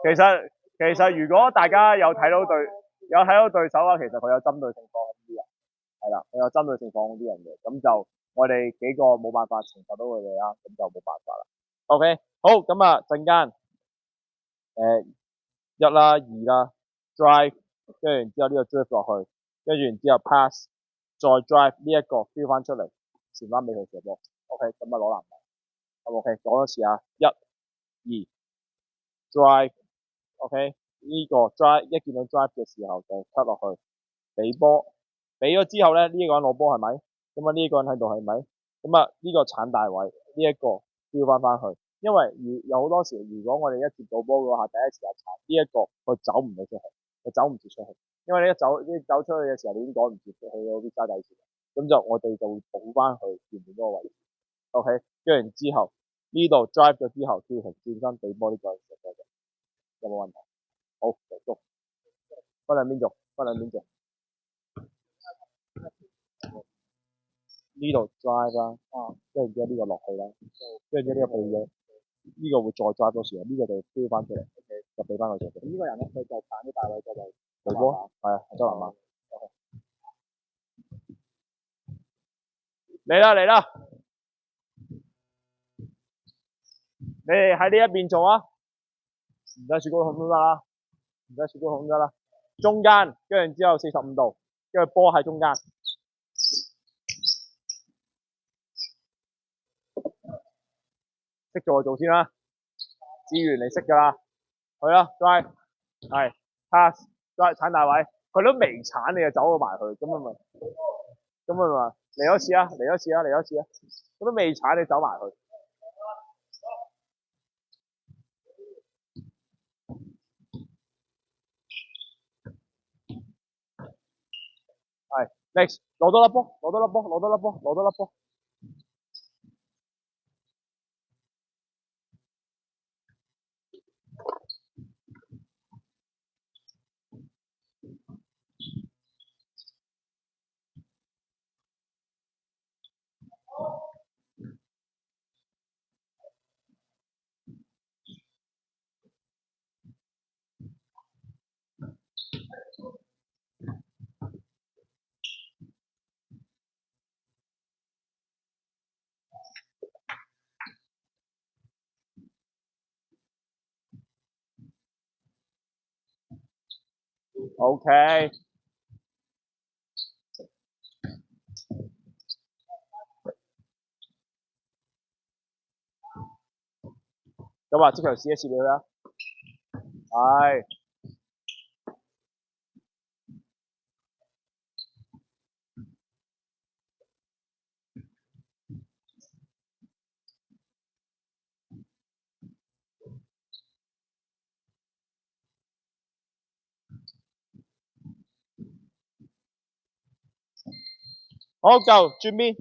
其實如果大家有睇到對手啊，其實佢有針對性放空啲人，係啦，佢有針對性放空啲人嘅，咁就我哋幾個冇辦法承受到佢哋啦，咁就冇辦法啦。OK，好，咁啊陣間一啦二啦 drive，跟住然之後呢個 drift 落去，跟住然之後 pass，再 drive 呢一個飆翻出嚟，傳翻俾佢射波。OK，咁啊攞籃板。OK，講多次啊，一、二 drive。OK，呢個 drive 一見到 drive 嘅時候就 cut 落去，俾波，俾咗之後咧，呢個人攞波係咪？咁啊呢個人喺度係咪？咁啊呢個鏟大位，呢一個飆翻去，因為有好多時，如果我哋一接到波嘅話，第一時間鏟呢一個，佢走唔到出去，佢走唔切出去，因為你一走出去嘅時候，你已經趕唔切去到啲沙底線，咁就我哋就會補翻去原本嗰個位置。OK，跟住之後呢度 drive 咗之後，跳停轉身俾波呢個人射波嘅，有冇問題？好，嚟捉，分兩邊做。呢度 drive 啦，跟住之後呢個落去啦，跟住之後呢個避咗，呢個會再 drive 多時啊，呢個就飆翻出嚟，就俾翻佢做。呢個人咧，佢就鏟啲大位就嚟波，係啊，周南馬。嚟啦，你哋喺呢一邊做啊，唔使雪糕筒都得啦，唔使雪糕筒都得啦，中間，跟住之後45度，跟住波喺中間。識做就做先啦，資源你識㗎啦，去啦 drive， 係 pass drive 鏟大位，佢都未鏟你就走咗埋去，咁咪嚟多次啊，佢都未鏟你走埋去。係 next 攞多粒波。OK，咁啊，即場試一試俾佢啦。係。好，夠，轉邊。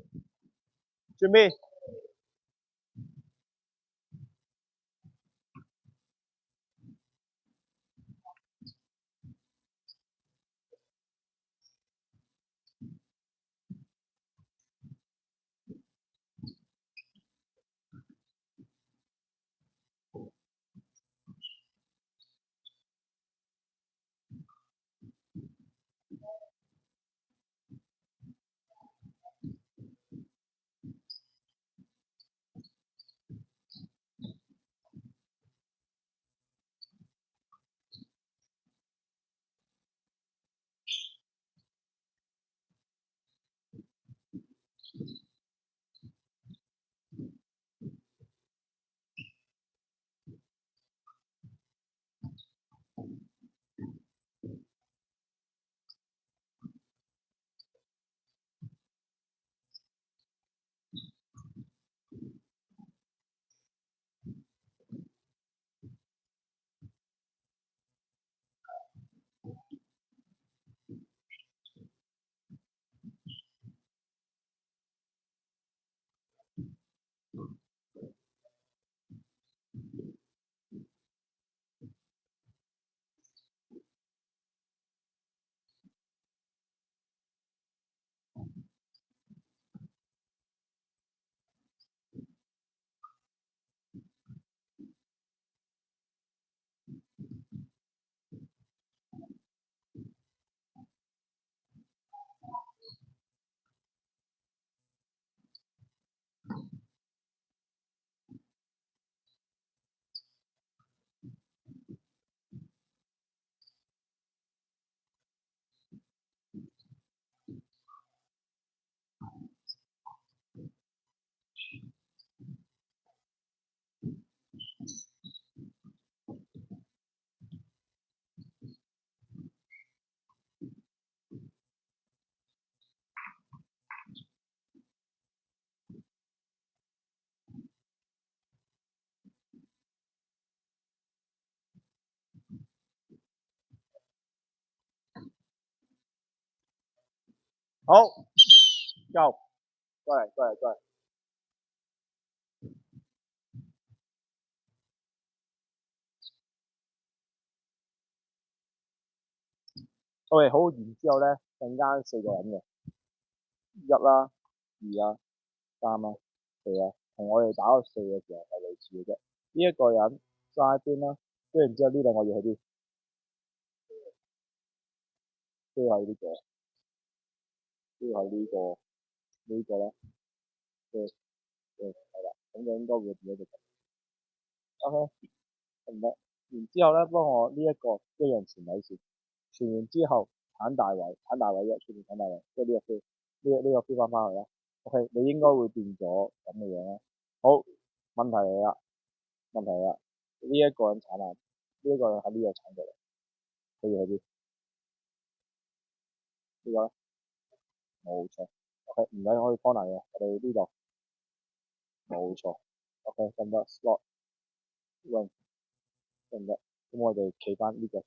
好，Go，過嚟，過嚟，過嚟。OK，好，然之後咧，陣間4個人嘅，1啦、2啦、3啦、4啦，同我哋打個4嘅時候係類似嘅啫。呢一個人揸邊啦，跟住然之後呢兩個要去邊？都要喺呢個，都要喺呢個呢個咧，係啦，咁就應該會變咗隻。OK，得唔得？然之後咧，幫我呢一個一樣傳位線，傳完之後鏟大位，鏟大位一，出面鏟大位，即係呢個飛，呢個飛翻去啦。OK，你應該會變咗咁嘅樣啦。好，問題嚟啦，問題嚟啦，呢一個人鏟啊，呢一個人喺呢度鏟過嚟，佢要去邊？呢個咧，冇錯。OK，唔使我哋 corner 嘅，我哋呢度冇錯。OK，得唔得？slot wing 得唔得？咁我哋企翻呢個。係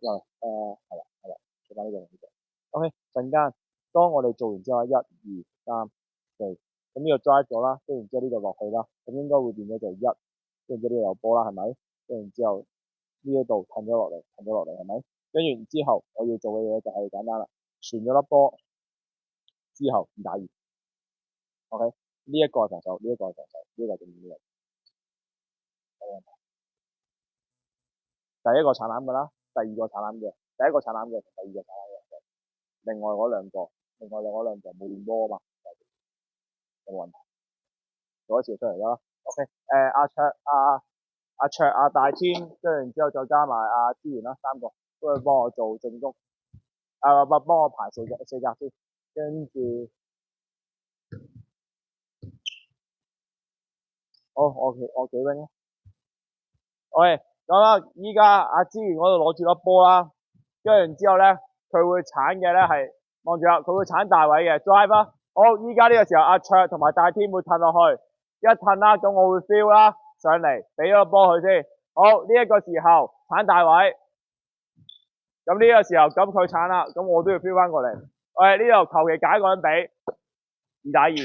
啦，係啦，企翻呢個呢個。OK，陣間當我哋做完之後，1、2、3、4，咁呢個 drive 咗啦，跟住然之後呢度落去啦，咁應該會變咗就1，跟住呢度有波啦，係咪？跟住然之後呢一度褪咗落嚟，褪咗落嚟係咪？跟住然之後我要做嘅嘢就係簡單啦，傳咗粒波之後2打2。OK，呢一個係防守，呢一個係防守，呢個係正面嘅。第一個鏟籃㗎啦，第二個鏟籃嘅，第一個鏟籃嘅，第二個鏟籃嘅，另外嗰兩個，冇練波啊嘛，有冇問題？做一次出嚟啦。OK，阿卓、阿大天，跟住然之後再加埋阿資源啦，3個都去幫我做正攻，幫我排4格先，跟住好，我幾 wing 啦。OK，咁啦，依家阿資源嗰度攞住粒波啦，跟住然之後咧，佢會鏟嘅咧係望住啦，佢會鏟大位嘅 drive 啦。好，依家呢個時候阿卓同埋大天會褪落去，一褪啦，咁我會 feel 啦上嚟，俾咗個波佢先。好，呢一個時候鏟大位，咁呢個時候咁佢鏟啦，咁我都要 feel 翻過嚟。我哋呢度求其揀一個人俾2打2，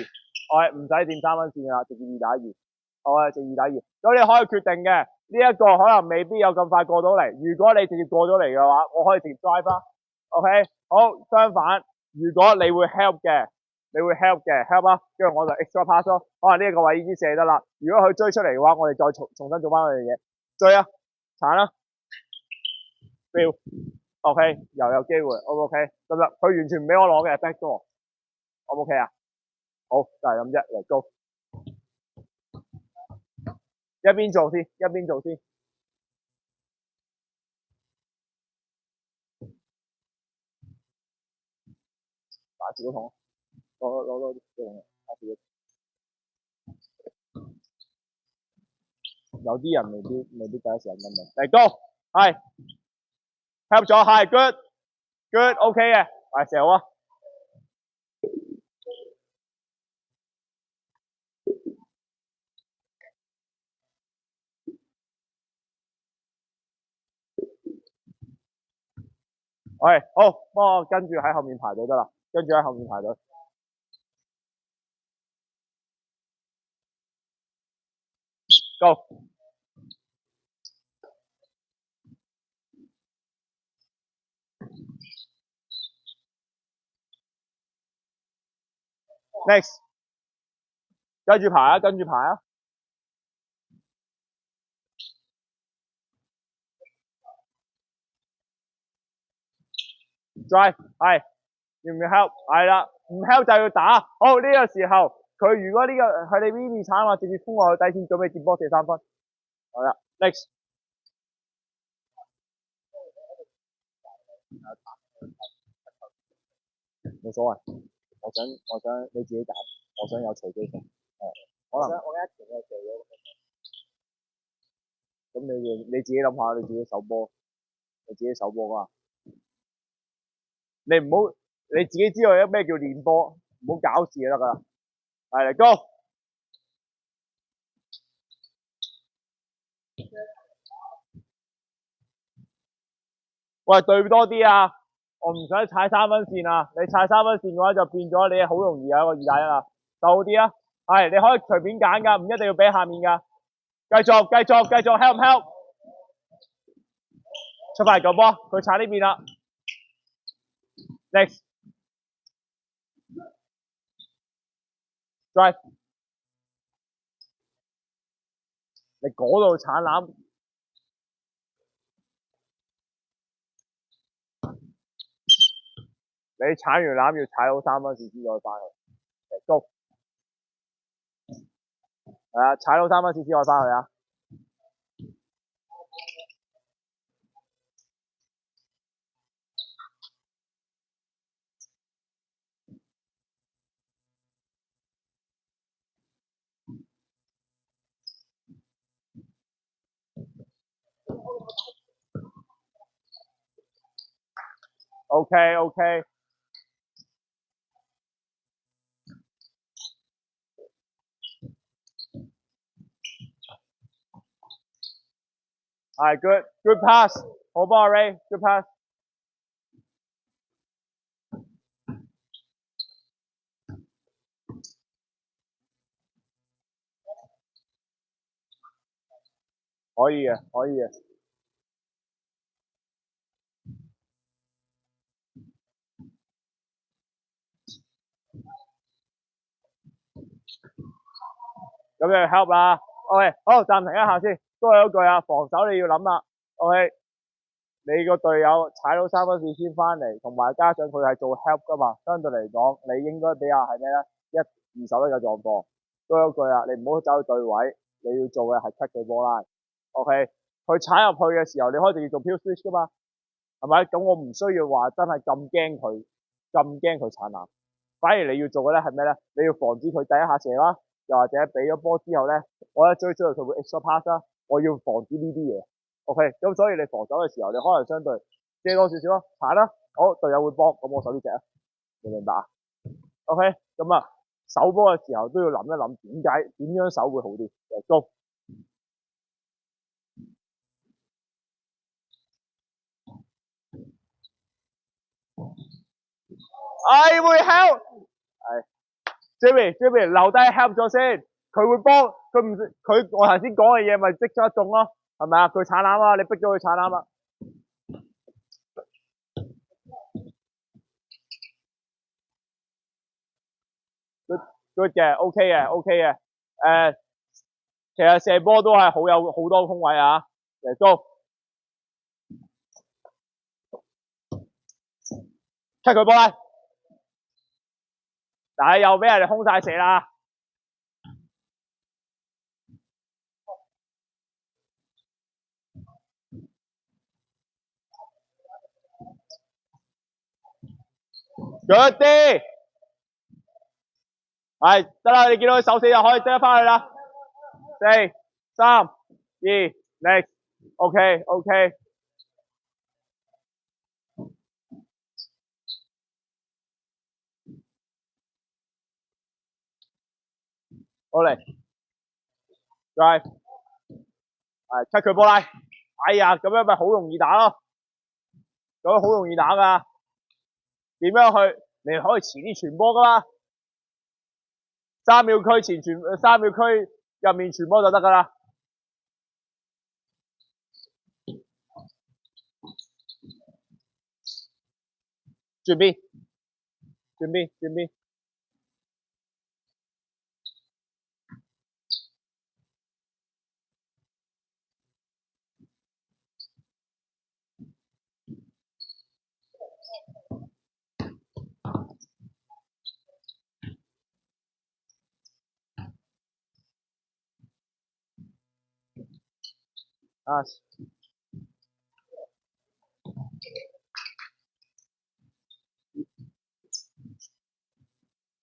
我哋唔使掂3分線㗎啦，直接2打2。我係直2打2，咁你可以決定嘅。呢一個可能未必有咁快過到嚟，如果你直接過咗嚟嘅話，我可以直接 drive 啦。OK，好，相反，如果你會 help 嘅，help 啦，跟住我就 extra pass 咯。可能呢一個位已經射得啦，如果佢追出嚟嘅話，我哋再重新做翻佢嘅嘢，追啊，鏟啦 ，feel，OK，又有機會，O 唔 OK？咁啦，佢完全唔俾我攞嘅 back door，O 唔 OK 啊？好，就係咁啫，嚟 go，一邊做先，打字都痛，攞啲打字。有啲人未必第一時間跟到。嚟 go，係 help 咗，係 good，OK 嘅，係射好啊。喂，好，幫我跟住喺後面排隊得啦，跟住喺後面排隊。Go。Next，跟住排啊，跟住排啊。Drive，係，要唔要 help？係啦，唔 help 就要打。好，呢個時候，佢如果呢個佢哋 Vivi 鏟話，直接衝落去底線，準備接波射3分。好啦，next。冇所謂，我想你自己揀，我想有隨機性，可能我一條就射咗，咁你自己諗下，你自己手波，你自己手波噶嘛，你唔好你自己知道咩叫練波，唔好搞事就得噶啦，係嚟 go，喂對多啲啊！我唔想踩3分線啊！你踩3分線嘅話，就變咗你好容易有一個2打1啦。就好啲啊！係，你可以隨便揀㗎，唔一定要俾下面㗎。繼續 help。出翻嚟個波，佢踩呢邊啦。Next drive， 你嗰度鏟籃。你鏟完籃要踩到3分線先可以翻去。Go。係啊，踩到3分線先可以翻去啊。OK。係 good pass， 好波啊 Ray，good pass。可以嘅，可以嘅。咁就 help 啦。OK， 好，暫停一下先。都係嗰句啊，防守你要諗啦。OK， 你個隊友踩到3分線先翻嚟，同埋加上佢係做 help 噶嘛，相對嚟講，你應該比較係咩咧？1-2手一個狀況。都係嗰句啊，你唔好走去對位，你要做嘅係 cut 佢波啦。OK， 佢踩入去嘅時候，你可以直接做 pure switch 噶嘛，係咪？咁我唔需要話真係咁驚佢鏟籃，反而你要做嘅咧係咩咧？你要防止佢第一下射啦。又或者俾咗波之後咧，我一追佢會 extra pass 啦，我要防止呢啲嘢。OK， 咁所以你防守嘅時候，你可能相對借多少少咯，鏟啦，好隊友會幫，咁我守呢隻啊，你明白啊 ？OK， 咁啊，守波嘅時候都要諗一諗點樣守會好啲。Go， I will help， 係 Jimmy 留低 help 咗先，佢會幫，佢我頭先講嘅嘢咪即刻中咯，係咪啊？佢鏟籃啊，你逼咗佢鏟籃啊。good 嘅 ，OK 嘅，OK 嘅。其實射波都係有好多空位啊。Go， 出佢波啦，但係又俾人哋空晒射啦。good 啲，係得啦，你見到佢手死就可以即刻翻去啦。4、3、2 ，next，OK，好嚟 ，drive， 係出佢波啦。哎呀，咁樣咪好容易打咯，咁樣好容易打噶。點樣去？你可以遲啲傳波噶嘛，3秒區前傳，3秒區入面傳波就得噶啦。轉邊？啊！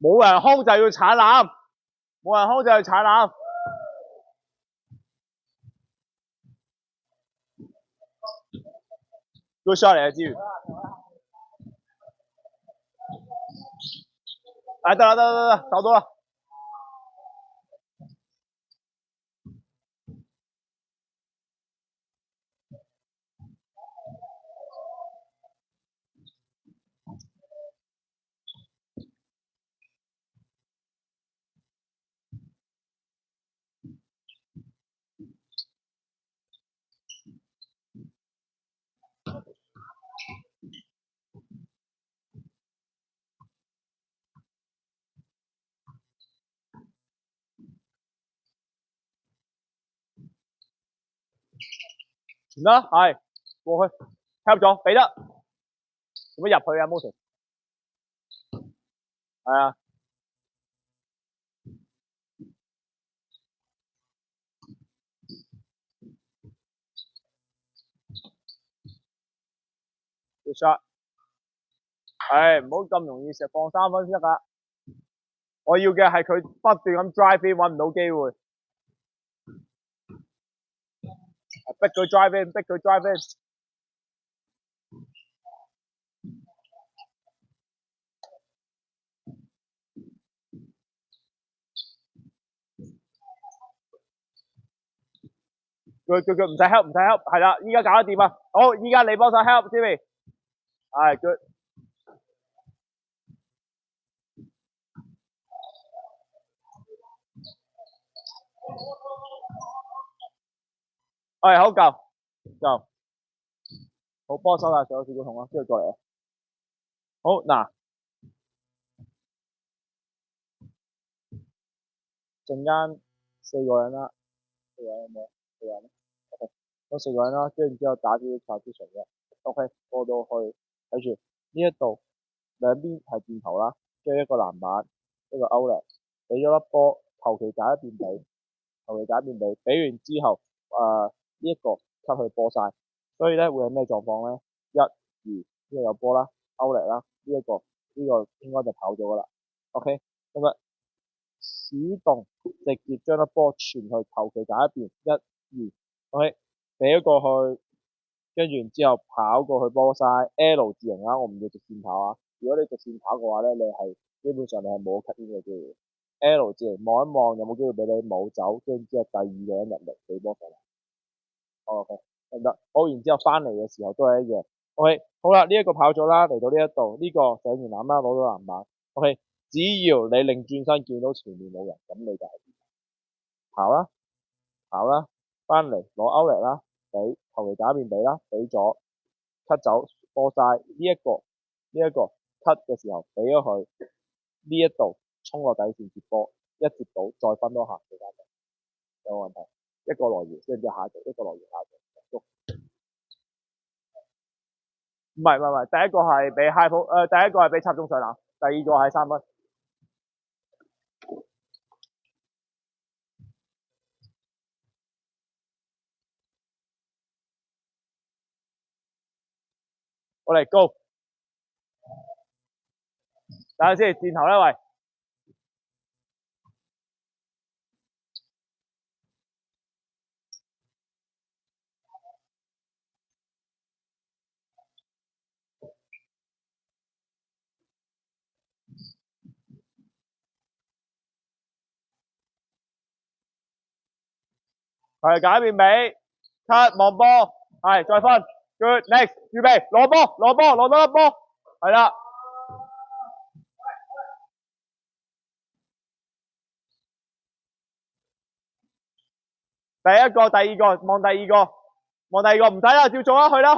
冇人空就要鏟籃，冇人空就要鏟籃。Good shot 嚟啊，之餘。哎，得，找到了。傳啦，係過去 help 咗，俾得，做乜入去啊 Moses？係啊，要 shot，唔好咁容易食放3分先得㗎。我要嘅係佢不斷咁 drive in 揾唔到機會，逼佢 drive in，逼佢 drive in。佢唔使 help 唔使 help，係啦，依家搞得掂啊！好，依家你幫手 help Jimmy，係 good，係好夠，好幫手啦，仲有少少痛啊，跟住過嚟啊，好嗱，陣間4個人啦，4個人有冇？4個人，OK，嗰4個人啦，跟住之後打啲 transition 嘅，OK，過到去睇住呢一度兩邊係箭頭啦，跟住一個籃板，一個 outlet，俾咗粒波，求其打一邊俾。求其打邊俾完之後，呢一個吸去波晒，所以咧會有咩狀況咧？1、2呢個有波啦，歐力啦，呢個應該就跑咗噶啦。OK，咁啊主動直接將粒波傳去求其打一邊，1、2，OK，俾咗過去，跟住然之後跑過去波晒 L 字形啦，我唔要直線跑啊。如果你直線跑嘅話咧，你係基本上你係冇 cut in 嘅機會。L 字形望一望有冇機會俾你冇走，跟住之後第二個人入嚟俾波上嚟。OK，得唔得？好，然之後翻嚟嘅時候都係一樣。OK，好啦，呢一個跑咗啦，嚟到呢一度，呢個上完籃啦，攞到籃板。OK，只要你擰轉身見到前面冇人，咁你就係跑啦，跑啦，翻嚟攞歐力啦，俾求其打邊俾啦，俾咗 cut 走波晒呢一個 cut 嘅時候俾咗佢呢一度衝落底線接波，一接到再分多下時間有冇問題？一個來源，跟住之後下一局，一個來源下一局。唔係，第一個係俾 high post，第一個係俾插中上籃，第二個係3分。我嚟 go，等下先，箭頭呢喂，係解變俾 cut 望波，係再分 good next 預備攞多粒波，係啦，第一個第二個望第二個唔使啦，照做啦，去啦，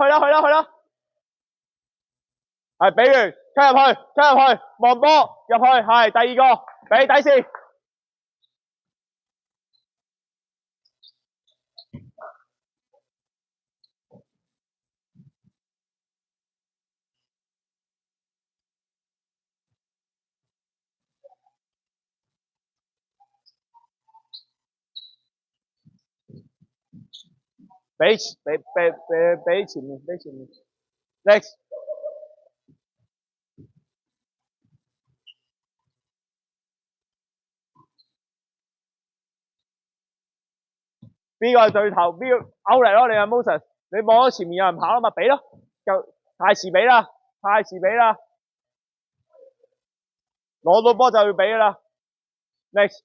係俾完 cut 入去望波入去，係第二個俾底線。俾前面，next 邊個係對頭？邊個勾嚟咯？你係 Moses，你望到前面有人跑啦嘛，俾咯，就太遲俾啦，攞到波就要俾啦。next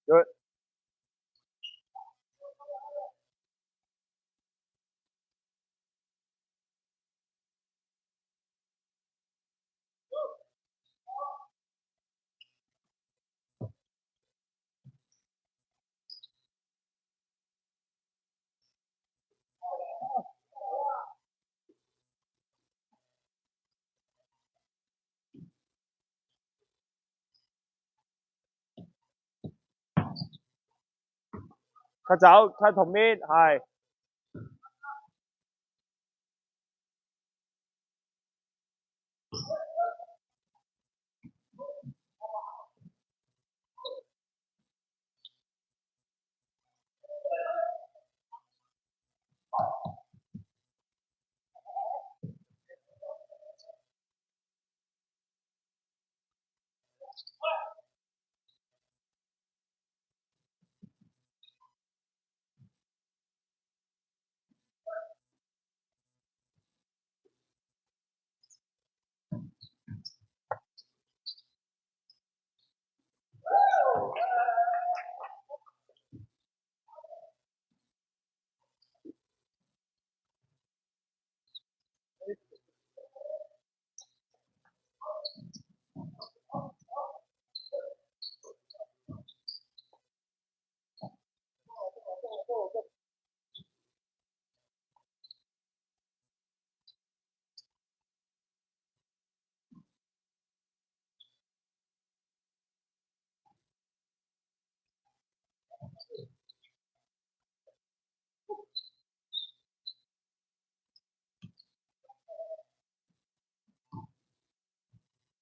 佢 cut 走 cut 同面係。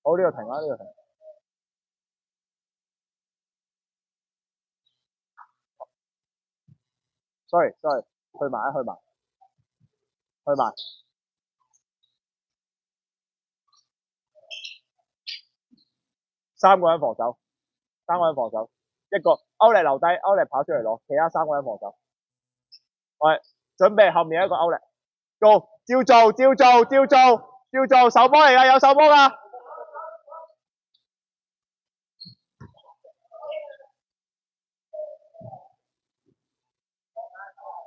好，呢度停啦，呢度停。sorry，去埋，去埋。三個人防守，一個歐力留低，歐力跑出嚟攞，其他三個人防守。喂，準備後面一個歐力，go，照做，手波嚟㗎，有手波㗎。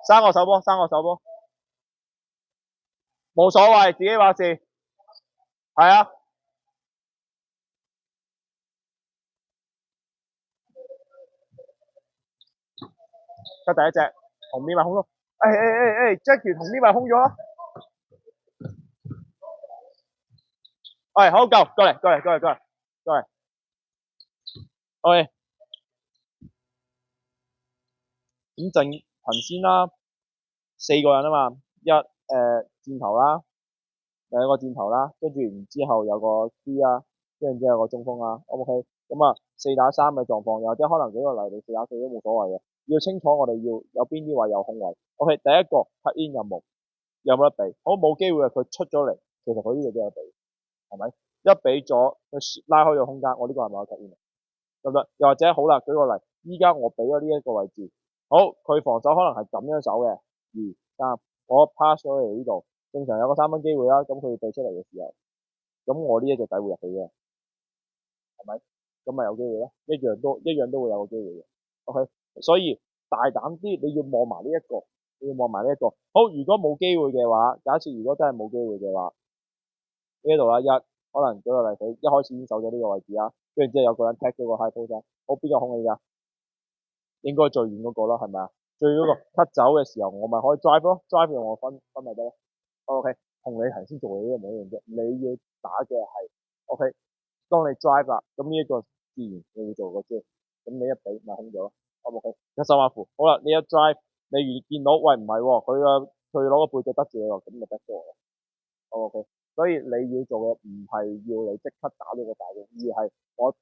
三個手波，冇所謂，自己話事。係啊。得第一隻，同面咪空咯。Jackie 同面咪空咗咯。好夠，過嚟。OK，咁陣群先啦，四個人啊嘛，箭頭啦，兩個箭頭啦，跟住然之後有個 D 啦，跟住之後有個中鋒啦 ，OK，咁啊4打3嘅狀況，又或者可能舉個例，你4打4都冇所謂嘅，要清楚我哋要有邊啲位有空位。OK，第一個 cut in 任務有冇得比？好冇機會啊！佢出咗嚟，其實佢呢度都有比，係咪？一比咗，佢拉開咗空間，我呢個係咪有 cut in？得唔得？又或者好啦，舉個例，依家我俾咗呢一個位置，好，佢防守可能係咁樣守嘅，2、3，我 pass 咗嚟呢度，正常有個3分機會啦，咁佢要避出嚟嘅時候，咁我呢一隻底會入去嘅，係咪？咁咪有機會咯，一樣都會有個機會嘅。OK，所以大膽啲，你要望埋呢一個，好，如果冇機會嘅話，假設如果真係冇機會嘅話，呢度啦，可能舉個例子，一開始已經守咗呢個位置啦，跟住之後有個人踢咗個 high post，好，邊個空氣㗎？應該最遠嗰個啦，係咪啊？最遠嗰個 cut 走嘅時候，我咪可以 drive 咯，drive 用我分咪得咯。OK，同你頭先做嘅呢個冇一樣啫，你要打嘅係 OK。當你 drive 啦，咁呢一個自然你會做個招，咁你一比咪空咗咯。OK，一手馬符，好啦，你一 drive，你如見到喂唔係喎，佢攞個背脊得住喎，咁咪得咗。OK，所以你要做嘅唔係要你即刻打到個大嘅，而係我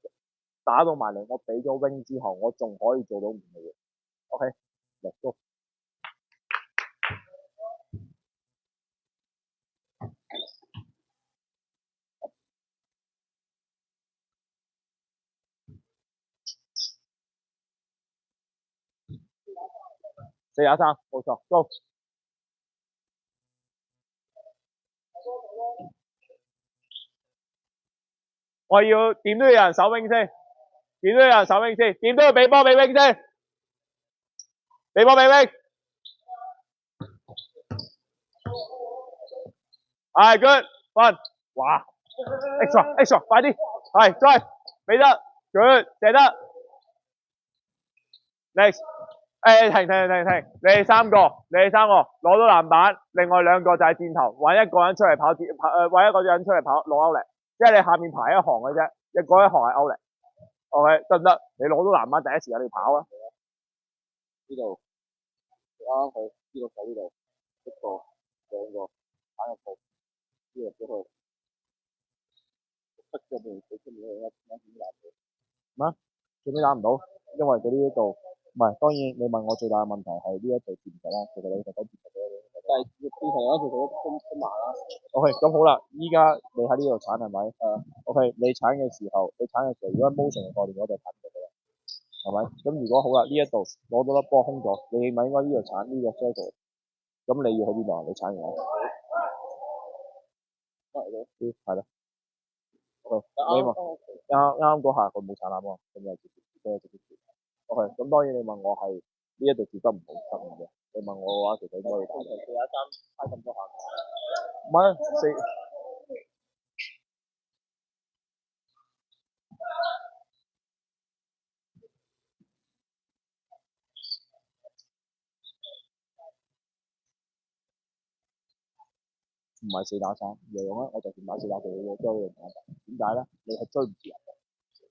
打到埋嚟，我俾咗 wing 之後，我仲可以做到唔同嘅嘢。OK，let's go。4打3，冇錯，go。我要點都要有人守 wing 先，點都要俾波俾 wing 先，俾波俾 wing。係 good，fun，哇 extra，快啲，係 drive，俾得 good，射得 next。停，你哋三個攞到籃板，另外兩個就係箭頭，揾一個人出嚟跑，揾一個人出嚟跑攞歐力，即係你下面排一行嘅啫，嗰一行係歐力。OK，得唔得？你攞到籃板第一時間你跑啊！呢度。啱佢呢個手呢度一個兩個打入去，呢個俾佢出咗面，佢出面一點打佢。咩？最尾打唔到，因為佢呢一度唔係，當然你問我最大嘅問題係呢一度接唔實啦，其實你特登接實咗，但係變成咗做到攻埋啦。OK，咁好啦，依家你喺呢度鏟係咪？OK，你鏟嘅時候，如果 motion 嘅概念，我就鏟唔到啦，係咪？咁如果好啦，呢一度攞到粒波空咗，你咪應該呢度鏟呢個 circle，咁你要去邊度啊？你鏟完係咯。OK，你問啱嗰下佢冇鏟啱喎，咁就直接接。OK，咁當然你問我係呢一度接得唔好得嘅，你問我嘅話，其實應該要打。四打三差咁多下。唔係四，唔係四打三，樣咧我就點打四打四嘅，追人打。點解咧？你係追唔住人。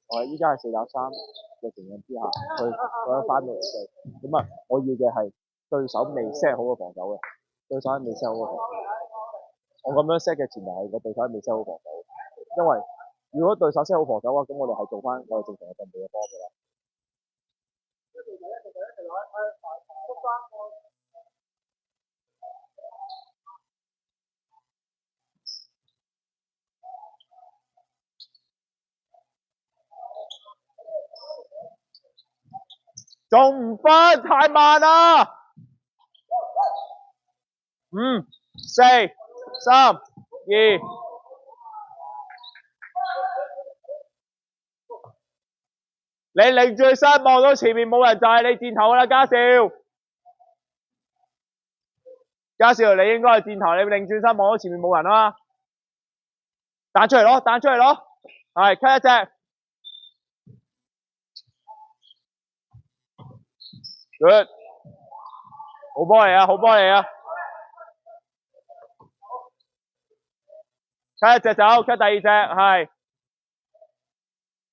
我係依家係四打三嘅情況之下，佢一翻到嚟追，咁啊，我要嘅係對手未 set 好個防守嘅，對手未 set 好個防守。我咁樣 set 嘅前提係個對手未 set 好防守，因為如果對手 set 好防守嘅話，咁我哋係做翻我哋正常嘅陣地嘅波嘅啦。仲唔分？太慢啦！五、四、三、二。你擰住身望到前面冇人就係你箭頭啦，嘉少。嘉少，你應該係箭頭，你擰轉身望到前面冇人啊嘛。彈出嚟攞，彈出嚟攞。係，cut一隻。good。好波嚟啊，好波嚟啊。cut一隻走，cut第二隻，係。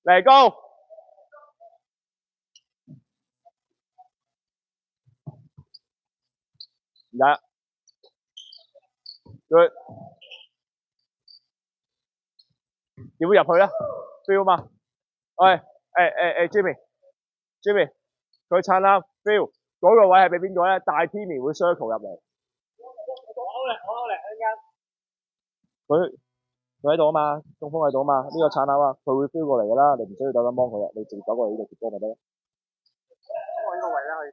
嚟高。唔得。good。點會入去咧 ？feel 嘛？喂，Jimmy，佢撐啦 ，feel 嗰個位係俾邊個咧？大 Timmy 會 circle 入嚟。我嚟，佢喺度啊嘛，中鋒喺度啊嘛，呢個撐啊嘛，佢會 feel 過嚟噶啦，你唔需要特登幫佢啊，你直接走過嚟呢度接波咪得咯。我呢個位咧可以。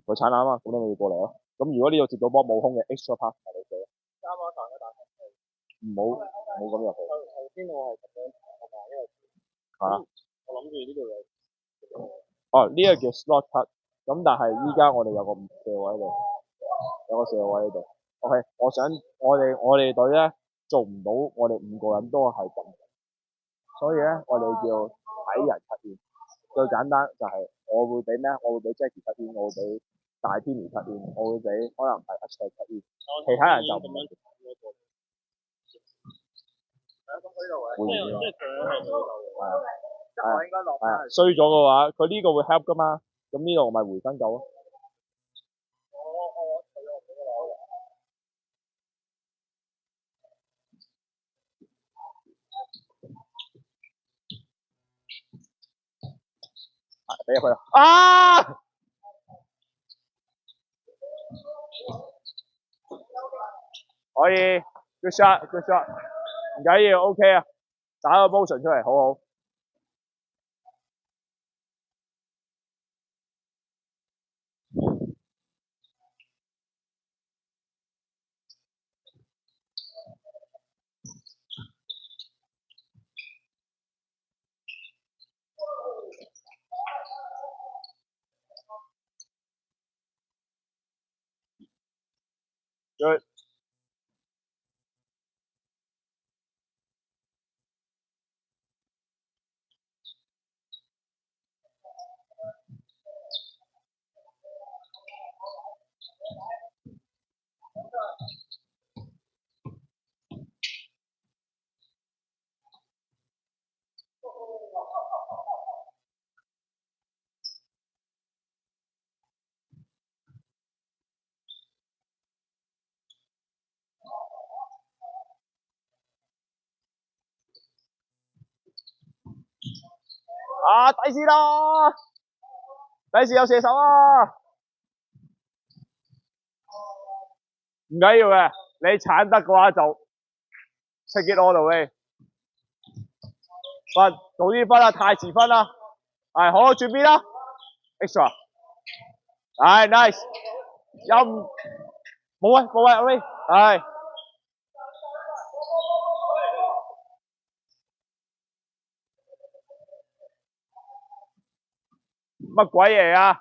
佢撐啊嘛，咁你咪要過嚟咯。咁如果呢度接到波冇空嘅 extra pass 係你嘅。啱啊，唔好咁入去。頭先我係咁樣嚇。我諗住呢度有。哦，呢個叫 slot cut，咁但係依家我哋有個射位喺度，有個射位喺度。OK，我想我哋隊咧做唔到，我哋5個人都係咁，所以咧我哋叫睇人出現。最簡單就係我會俾咩？我會俾 Jackie 出現，我會俾大 Timmy 出現，我會俾可能係阿卓出現，其他人就唔會。會唔會啊？係應該落翻。衰咗嘅話，佢呢個會 help 噶嘛？咁呢度我咪回分夠咯。俾入去啦！啊！可以 ，good shot，good shot，唔緊要 ，OK 啊，打個 motion 出嚟，好好。good。啊，底線啦，底線有射手啊，唔緊要嘅，你鏟得嘅話就 take it all the way。分，早啲分啦，太遲分啦。係好，轉邊啦 ，extra。係 nice，又唔冇位冇位，OK，係乜鬼嘢啊？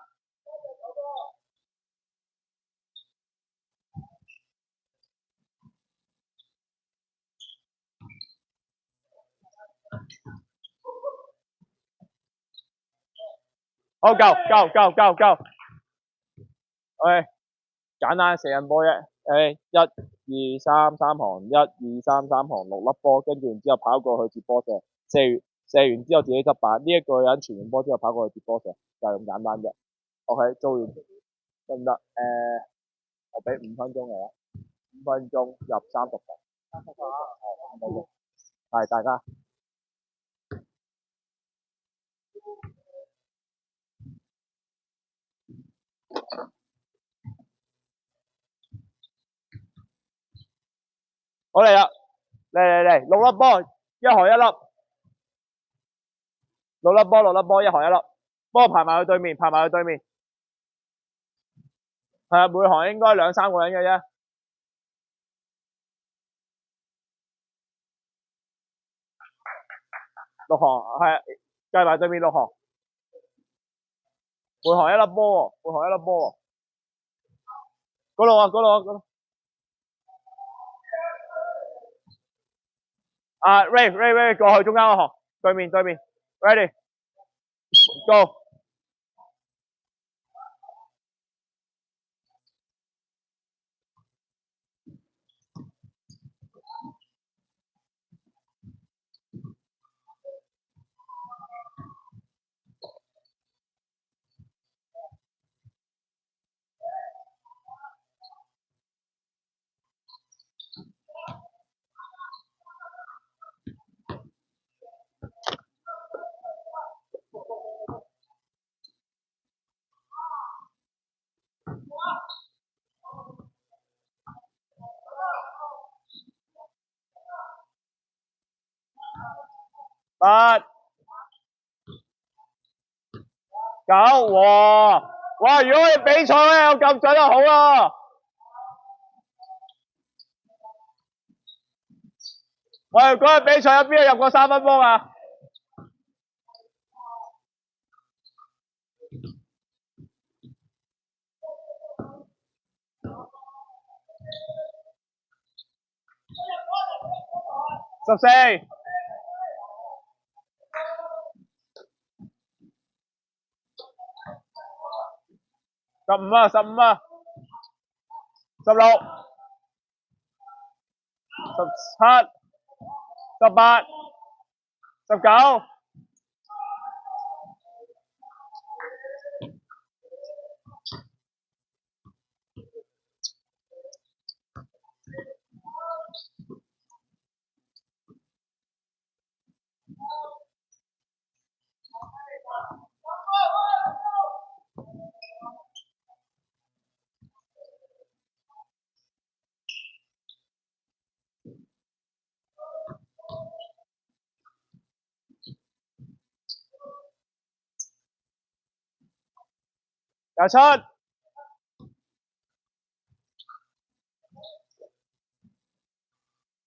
好，夠。OK，簡單四人波啫。誒，一二三三行，一二三三行六粒波，跟住然之後跑過去接波射完之後自己執板。呢一個人傳完波之後跑過去接波射，就係咁簡單啫。OK，做完得唔得？我俾5分鐘你啊，5分鐘入30球。係大家。好嚟啦，嚟，六粒波，一行一粒，六粒波，一行一粒，波排埋去對面，係啊，每行應該2、3個人嘅啫。六行係計埋對面六行，每行一粒波喎，嗰度啊。啊 Ray 過去中間嗰行，對面，ready go。8、9，哇！如果你比賽咧有咁準就好啦。我哋嗰日比賽有邊個入過3分波啊？14、15啊，16、17、18、19。27、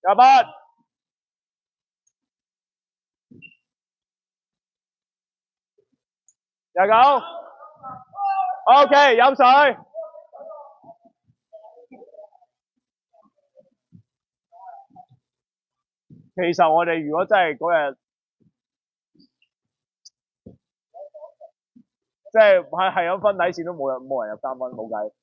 28、29。OK，飲水。其實我哋如果真係嗰日，即係咁分底線都冇人入3分，冇計。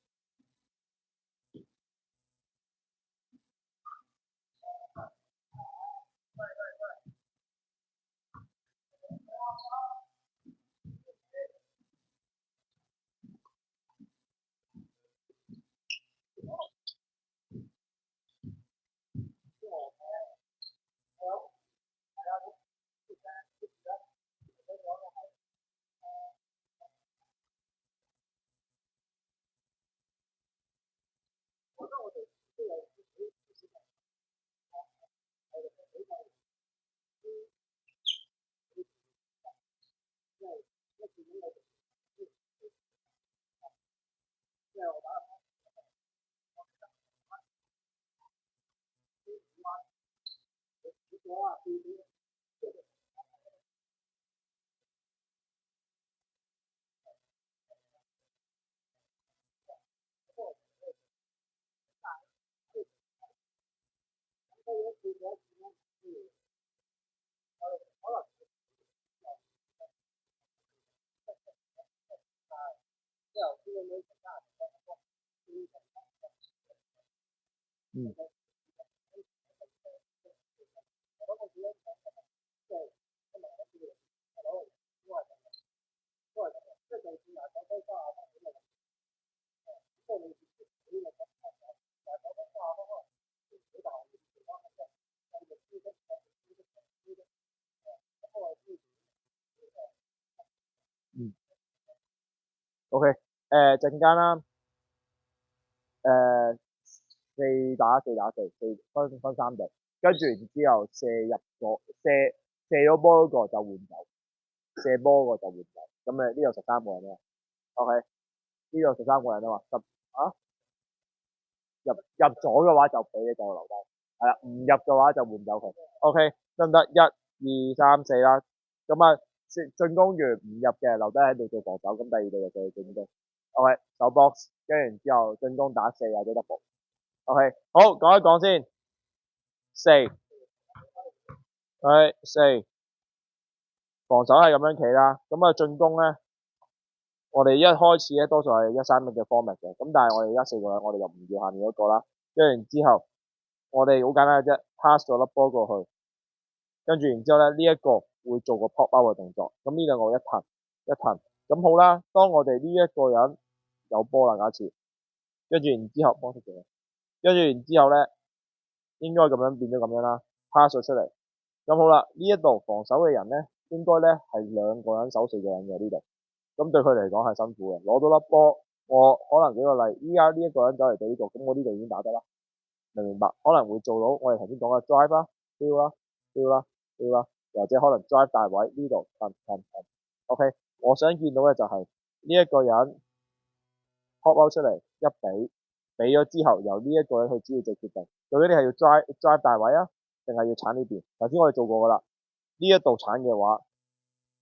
嗯嗯，OK，陣間啦，誒四打四，分3隊，跟住然之後射咗波嗰個就換走，射波嗰個就換走，咁呢度13個人啊，OK，呢度13個人啊嘛，入咗嘅話就俾你繼續留低，係啦，唔入嘅話就換走佢，OK，得唔得？1、2、3、4啦，咁啊進攻員唔入嘅留低喺度做防守，咁第二隊就繼續進攻，OK，守 box，跟住然之後進攻打4或者 double，OK，好講一講先，4，4，防守係咁樣企啦，咁啊進攻咧。我哋一開始咧多數係1-3-1嘅 format 嘅，咁但係我哋而家4個人，我哋就唔要下面嗰個啦。跟住然之後，我哋好簡單嘅啫，pass 咗粒波過去，跟住然之後咧呢一個會做個 pop out 嘅動作，咁呢兩個一騰一騰，咁好啦。當我哋呢一個人有波啦，假設，跟住然之後幫佢做，跟住然之後咧應該咁樣變咗咁樣啦，pass 咗出嚟，咁好啦。呢一度防守嘅人咧應該咧係2個人守4個人嘅呢度。咁對佢嚟講係辛苦嘅，攞到粒波，我可能舉個例，依家呢一個人走嚟對呢度，咁我呢度已經打得啦，明唔明白？可能會做到我哋頭先講嘅 drive 啦、fill 啦、fill 啦、fill 啦，或者可能 drive 大位呢度騰騰騰 OK，我想見到嘅就係呢一個人 pop out 出嚟一俾咗之後，由呢一個人去主要做決定，究竟你係要 drive 大位啊，定係要鏟呢邊？頭先我哋做過噶啦，呢一度鏟嘅話，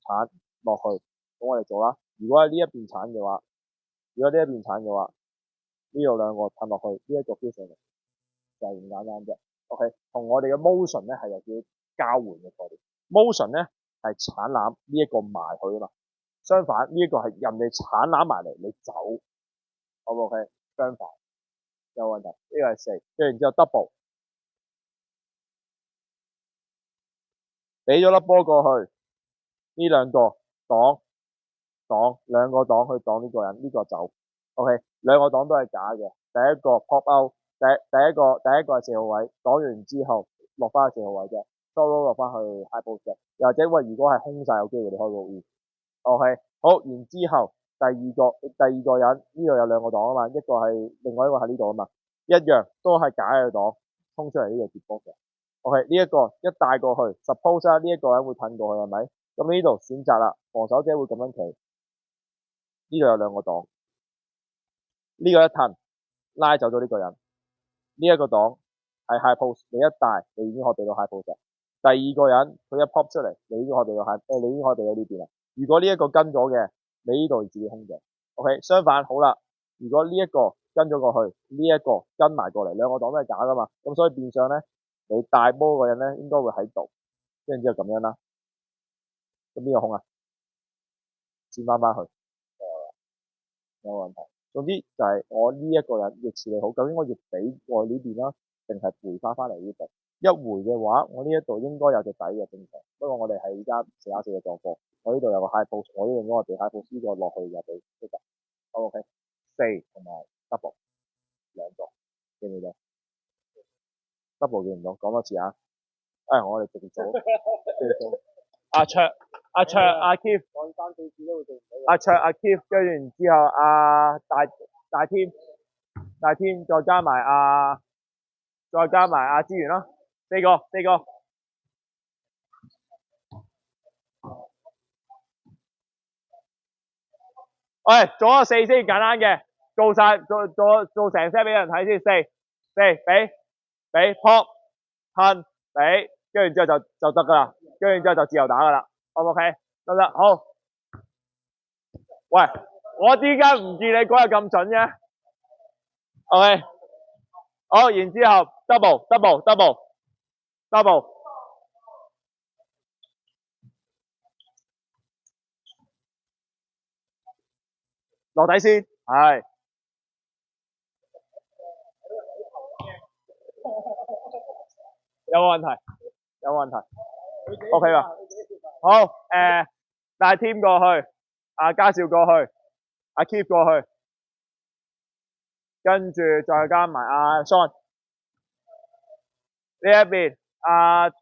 鏟落去。咁我哋做啦。如果喺呢一邊鏟嘅話，呢度兩個噴落去，呢一個標上嚟，就係咁簡單啫。OK，同我哋嘅 motion 咧係有啲交換嘅概念。motion 咧係鏟攬呢一個埋去啊嘛，相反呢一個係人哋鏟攬埋嚟，你走，好唔 OK？相反有問題。呢個係4，跟住然之後 double，俾咗粒波過去，呢兩個擋。兩個擋去擋呢個人，呢個走。OK，兩個擋都係假嘅。第一個 pop out，第一個係4號位，擋完之後落翻去4號位啫，solo 落翻去 high post 嘅。又或者如果係空晒有機會你開個 U。OK，好，然之後第二個人呢度有兩個擋啊嘛，一個係另外一個喺呢度啊嘛，一樣都係假嘅擋，衝出嚟呢個接波嘅。OK，呢一個一帶過去，suppose 呢一個人會褪過去係咪？咁呢度選擇啦，防守者會咁樣企。呢度有兩個檔，呢個一騰拉走咗呢個人，呢一個檔係 high post，你一帶你已經可以避到 high post。第二個人佢一 pop 出嚟，你已經可以避到 high，你已經可以避到呢邊啦。如果呢一個跟咗嘅，你呢度自己空嘅。OK，相反好啦，如果呢一個跟咗過去，呢一個跟埋過嚟，兩個檔都係假噶嘛，咁所以變相咧，你大波個人咧應該會喺度，跟住之後咁樣啦。咁邊個空啊？轉翻去。有問題。總之就係我呢一個人要處理好，究竟我要俾過呢邊啦，定係回翻嚟呢度？一回嘅話，我呢一度應該有隻底嘅正常。不過我哋係而家4-4嘅狀況，我呢度有個 high post，我呢度應該我哋 high post 呢個落去就俾呢個。OK，4同埋 double 兩個，記唔記得 ？double 記唔到，講多次啊！我哋直接做。阿卓、阿 Keith，阿卓、阿 Keith，跟住然之後大天，再加埋阿資源啦，四個。喂，做咗4先簡單嘅，做成 set 俾人睇先，4，俾 pop 噴俾跟住之後就得噶啦，跟住之後就自由打噶啦 ，OK， 得唔得？好，喂，我點解唔見你嗰日咁準嘅？OK， 好，然之後 double，落底先，係，有冇問題？有冇問題 ？OK 啦，好，帶 Tim 過去，阿嘉少過去，阿 Keith 過去，跟住再加埋阿 Sean 呢一邊，阿卓、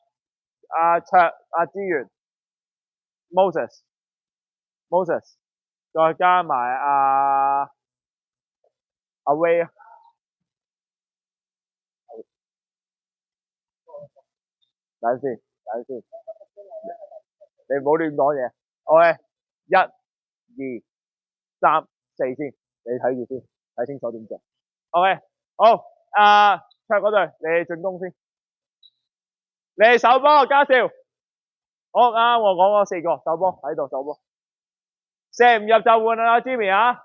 阿資源、Moses，再加埋阿 Way，等陣先，你唔好亂講嘢。OK，一、二、三、四先，你睇住先，睇清楚點做。OK，好，卓嗰隊，你進攻先。你手波，嘉少。好啱，我講嗰4個手波喺度，手波。射唔入就換啦 ，Jimmy 啊。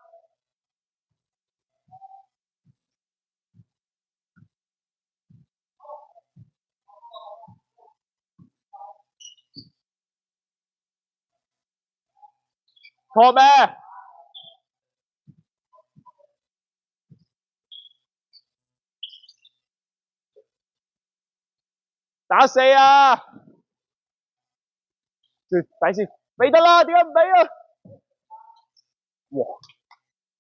錯咩？打4啊！底線，俾得啦，點解唔俾啊？哇，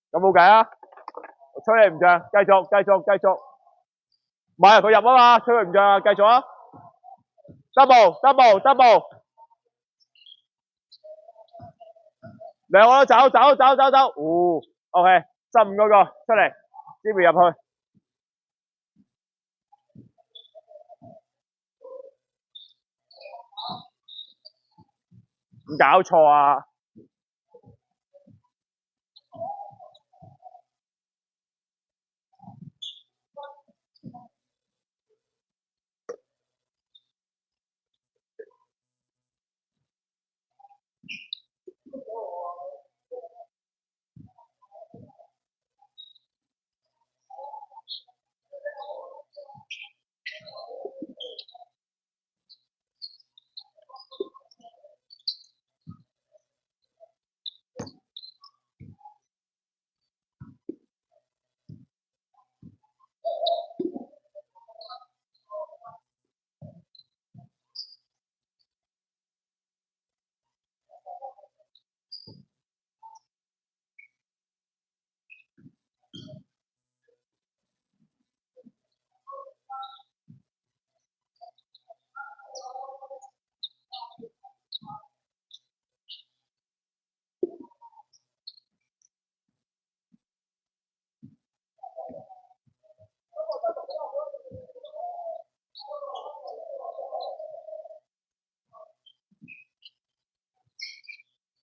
咁冇計啊！吹你唔脹，繼續。唔係佢入啊嘛，吹佢唔脹啊，繼續啊 ！double，兩個都走，OK， 15嗰個出嚟 ，Jimmy 入去。唔搞錯啊！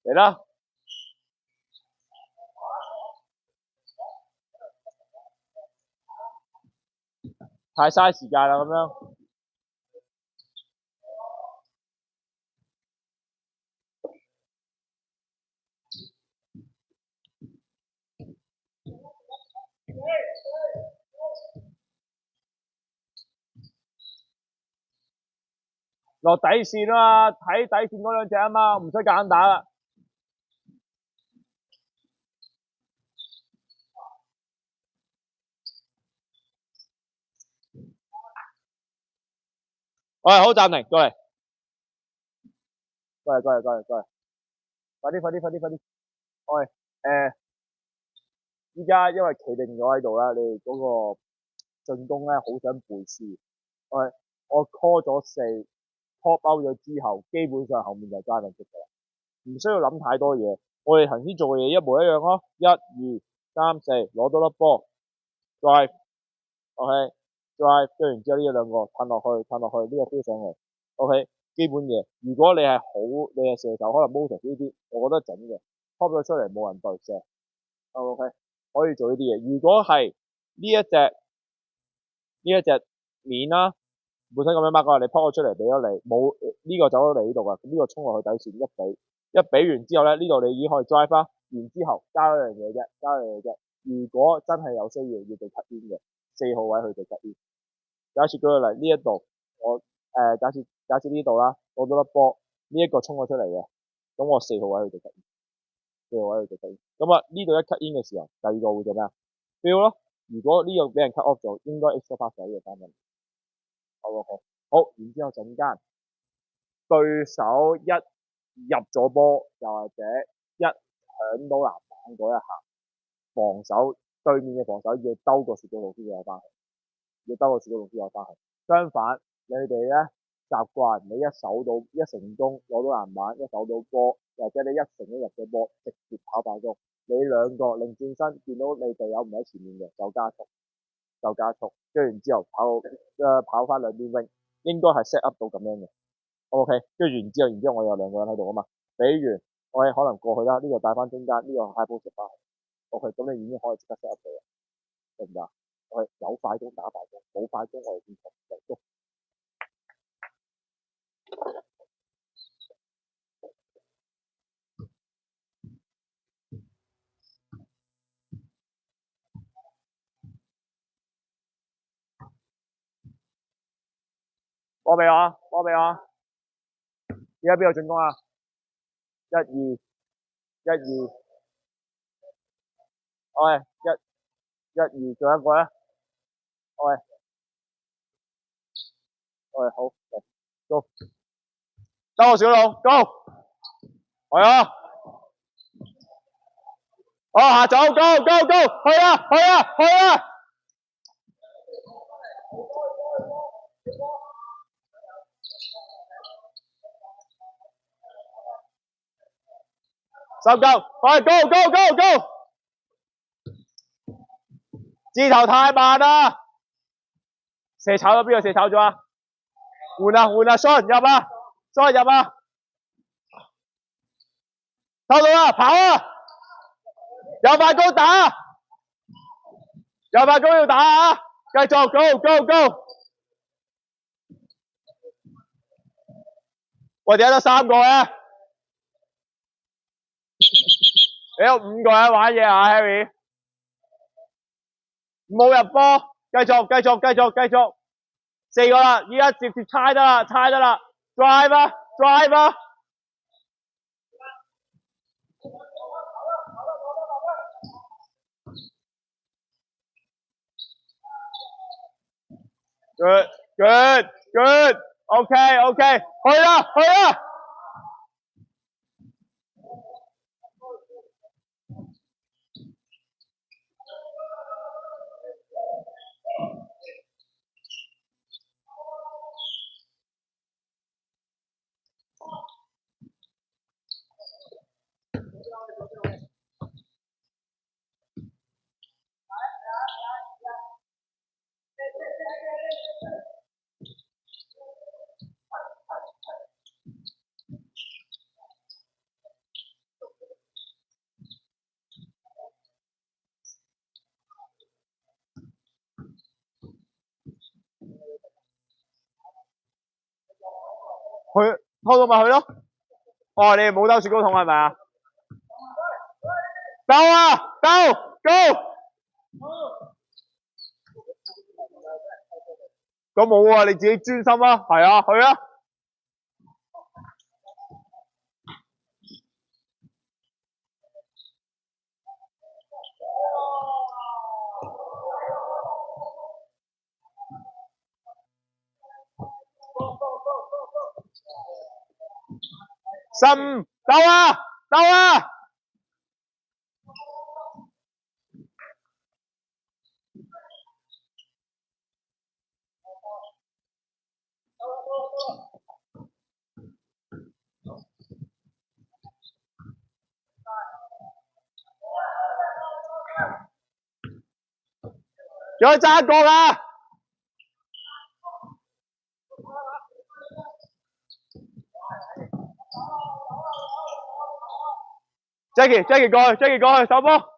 嚟啦！太嘥時間啦，咁樣。落底線啊嘛，睇底線嗰兩隻啊嘛，唔使夾硬打啦。喂，好暫停，過嚟，快啲。喂，依家因為企定咗喺度啦，你哋嗰個進攻咧好想背書。喂，我 call 咗4 ，pop out 咗之後，基本上後面就揸緊出㗎啦，唔需要諗太多嘢。我哋頭先做嘅嘢一模一樣咯，1、2、3、4，攞到粒波 ，drive，OK，drive，跟住然之後呢兩個褪落去，呢個飛上嚟 ，OK，基本嘢。如果你係射手，可能 Moses 呢啲，我覺得整嘅，pop 咗出嚟冇人對射 ，OK，可以做呢啲嘢。如果係呢一隻面啦，本身咁樣 mark 嗰個，你撲咗出嚟俾咗你，冇呢個走咗嚟呢度㗎，咁呢個衝落去底線一比完之後咧，呢度你已經可以 drive 啦，然之後加一樣嘢啫，如果真係有需要做 cut in 嘅，4號位去做 cut in。假設舉個例，呢一度我假設呢度啦，攞到粒波，呢一個衝咗出嚟嘅，咁我4號位去做 cut in，4號位去做 cut in。咁啊呢度一 cut in 嘅時候，第二個會做咩啊 ？fill 咯。如果呢個俾人 cut off 咗，應該 extra pass 呢個三分。好，然之後陣間對手一入咗波，又或者一搶到籃板嗰一下，防守對面嘅防守要兜個雪糕路先有翻去，相反，你哋咧習慣你一成功攞到籃板，一手到波，或者你一成一入咗波，直接跑快攻，你兩個擰轉身見到你隊友唔喺前面嘅，就加速，跟住然之後跑翻兩邊 wing，應該係 set up 到咁樣嘅。OK，跟住然之後我有兩個人喺度啊嘛，比如我哋可能過去啦，呢個帶翻中間，呢個 high post 翻去。OK，咁你已經可以即刻 set up 到啦，得唔得？OK，有快攻打快攻，冇快攻我哋先嚟攻。波俾我，而家邊度進攻啊？1、2、1、2，喂，1、2，仲有一個咧，喂，好，嚟，go，兜個小路 ，go，係啊，下走 ，go，去啊！收夠，喂 ，go，字頭太慢啦，射炒咗邊個射炒咗啊？換啊 ，Sean 入啊，收到啦，跑啊，有快攻打，有快攻要打啊，繼續 go，喂，點解得3個嘅？你有5個人玩嘢啊 ，Harry， 冇入波，繼續，4個啦，依家直接猜得啦 ，drive 啊！good，OK，去啦！去拖到咪去咯。哦，你哋冇兜雪糕筒係咪啊？兜啊，go！咁冇啊，你自己專心啊，係啊，去啊！15，兜啊！再揸一個啦！Jackie 過去手波。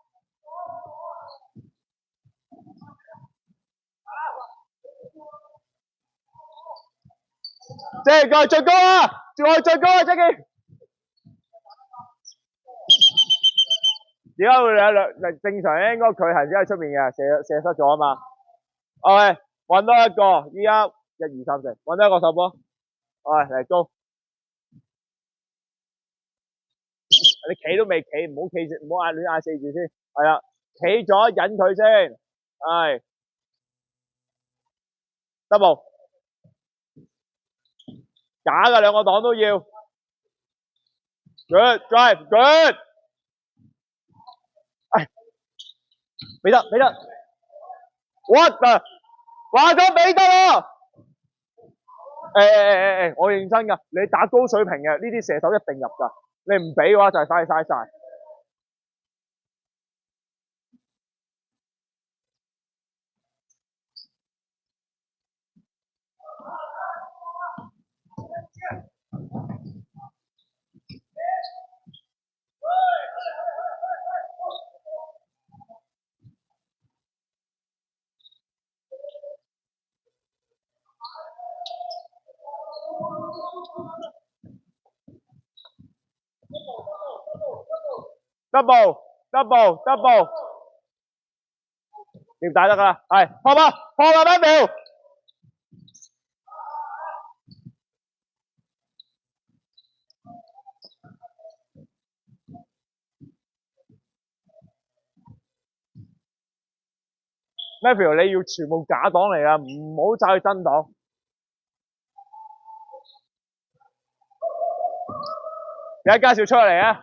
即係最高啊！最高啊 Jackie 點解會有正常咧？應該佢行先喺出面嘅，射失咗啊嘛。OK，揾多一個，依家1、2、3、4，揾多一個手波。OK，嚟高。你企都未企，唔好亂嗌4字先。係啦，企咗引佢先。係 double， 假嘅兩個檔都要。Good drive，good。俾得。What？ 話咗俾得咯。我認真㗎，你打高水平嘅呢啲射手一定入㗎，你唔俾嘅話就係嘥晒。double，點打得㗎啦？係破啦1秒。Matthew 你要全部假檔嚟啊，唔好走去真檔。有介紹出嚟啊！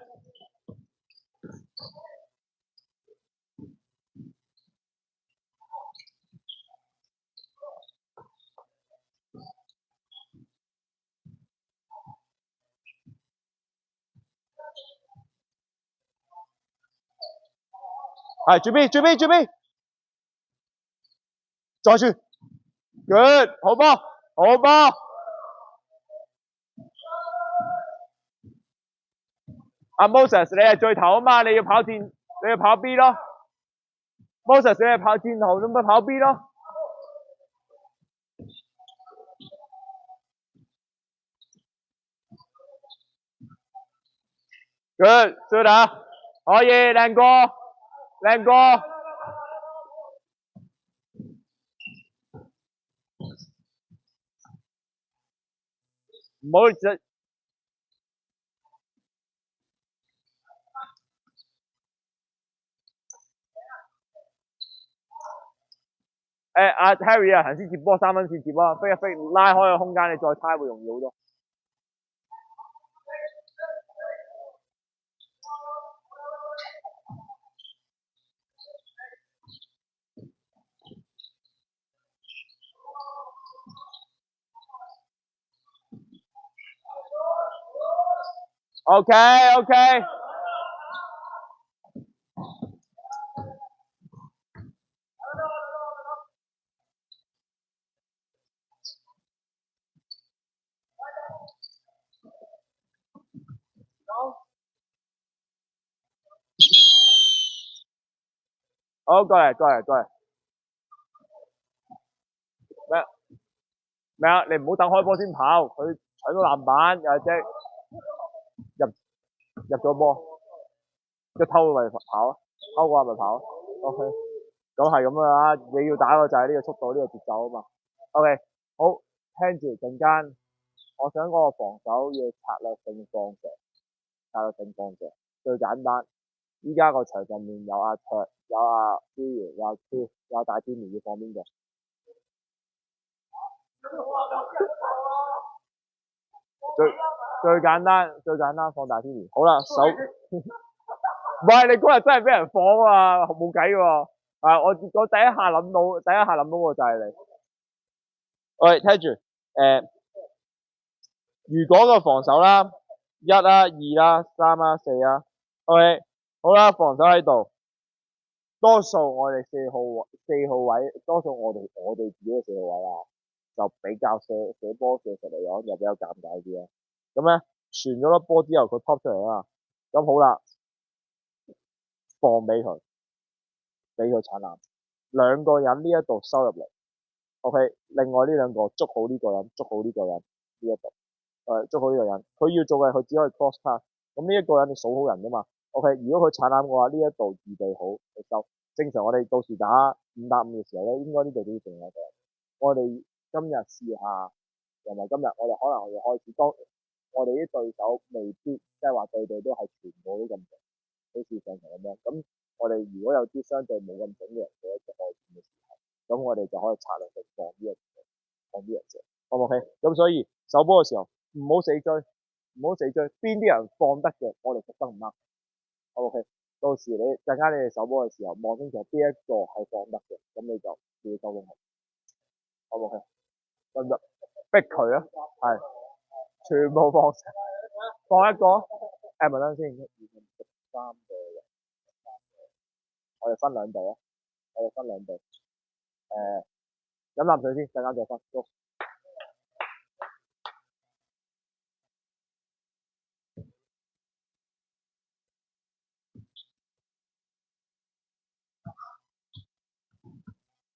係最邊，再轉 ，good， 好波。阿 Moses 你係最頭啊嘛，你要跑 B 咯。Moses 你係跑箭頭，咁咪跑 B 咯。good， 再打，可以，靚哥。唔好阿 Harry 啊，行先接波3分線接波，飛一飛拉開個空間，你再猜會容易好多。OK。好，過嚟。咩啊？你唔好等開波先跑，佢搶到籃板又係即入咗波，即偷咪跑啊，偷過咪跑。OK，咁係咁啦，你要打嘅就係呢個速度，呢個節奏啊嘛。OK，好，聽住陣間，我想嗰個防守要策略性放射，最簡單。依家個場上面有阿卓，有阿思源，有阿 Q， 有大天年要放邊個？最簡單放大天年。好啦，唔係你嗰日真係俾人放啊，冇計喎。我第一下諗到個就係你。喂，聽住，如果個防守啦，1啦、2啦、3啦、4啦 ，OK， 好啦，防守喺度，多數我哋4號位，多數我哋自己嘅4號位啊，就比較射波射實嚟講就比較尷尬啲啦。咁咧傳咗粒波之後，佢 pop 出嚟啦，咁好啦，放俾佢鏟籃，兩個人呢一度收入嚟 ，OK， 另外呢兩個捉好呢個人，呢一度，捉好呢個人。佢要做嘅佢只可以 cross pass。咁呢一個人你數好人㗎嘛？OK，如果佢鏟攬嘅話，呢一度預備好你收。正常我哋到時打5打5嘅時候咧，應該呢度都要仲有一個人。我哋今日試下，同埋今日我哋可能要開始當我哋啲對手未必即係話對對都係全部都咁準，好似上場咁樣。咁我哋如果有啲相對冇咁準嘅人做一隻外線嘅時候，咁我哋就可以策略性放呢一隻，放呢一隻，O 唔 OK？咁所以守波嘅時候唔好死追，唔好死追，邊啲人放得嘅，我哋覺得唔啱，O 唔 OK？到時你陣間你哋守波嘅時候，望清楚邊一個係放得嘅，咁你就自己收工好，O 唔 OK？得唔得？逼佢啊，係全部放晒，放一個，誒咪等陣先，1、2、3、4、個人，我哋分兩隊啊，我哋分兩隊，飲啖水先，陣間再分。